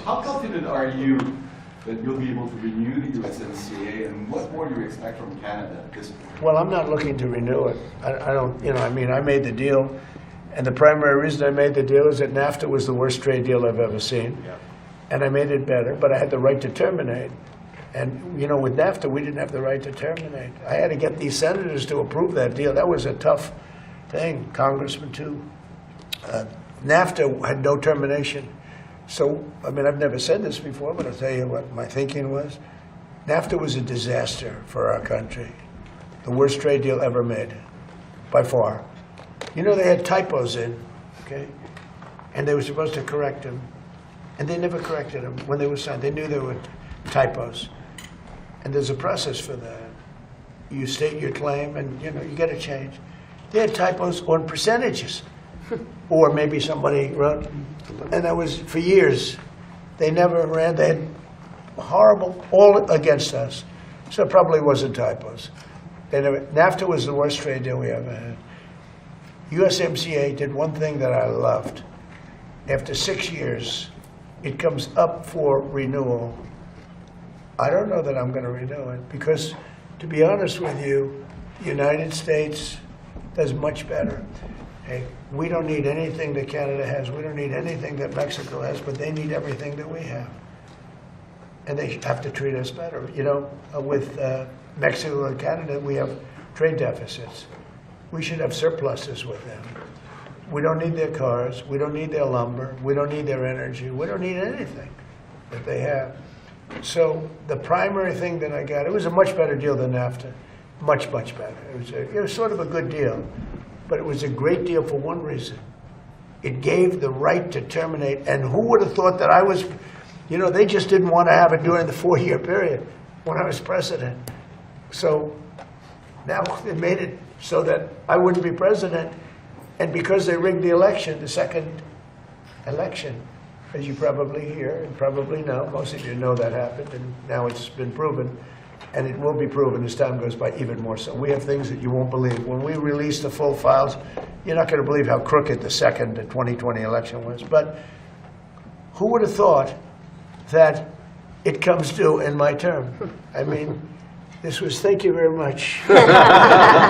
How confident are you that you'll be able to renew the USMCA, and what more do you expect from Canada at this point? Well, I'm not looking to renew it. I don't, I mean, I made the deal, and the primary reason I made the deal is that NAFTA was the worst trade deal I've ever seen. Yeah. And I made it better, but I had the right to terminate. And, with NAFTA, we didn't have the right to terminate. I had to get these senators to approve that deal. That was a tough thing, congressmen too. NAFTA had no termination. So, I mean, I've never said this before, but I'll tell you what my thinking was. NAFTA was a disaster for our country. The worst trade deal ever made, by far. They had typos in, okay? And they were supposed to correct them. And they never corrected them when they were signed. They knew there were typos. And there's a process for that. You state your claim and, you get a change. They had typos on percentages. Or maybe somebody wrote, and that was for years. They never ran, they had horrible, all against us. So it probably wasn't typos. NAFTA was the worst trade deal we ever had. USMCA did one thing that I loved. After 6 years, it comes up for renewal. I don't know that I'm going to renew it because, to be honest with you, the United States does much better. Hey, we don't need anything that Canada has. We don't need anything that Mexico has, but they need everything that we have. And they have to treat us better. With Mexico and Canada, we have trade deficits. We should have surpluses with them. We don't need their cars. We don't need their lumber. We don't need their energy. We don't need anything that they have. So the primary thing that I got, it was a much better deal than NAFTA. Much, much better. It was sort of a good deal. But it was a great deal for one reason. It gave the right to terminate. And who would have thought that I was, they just didn't want to have it during the 4-year period when I was president. So now they made it so that I wouldn't be president. And because they rigged the election, the second election, as you probably hear and probably know, most of you know that happened, and now it's been proven. And it will be proven as time goes by even more so. We have things that you won't believe. When we release the full files, you're not going to believe how crooked the second 2020 election was. But who would have thought that it comes due in my term? I mean, thank you very much.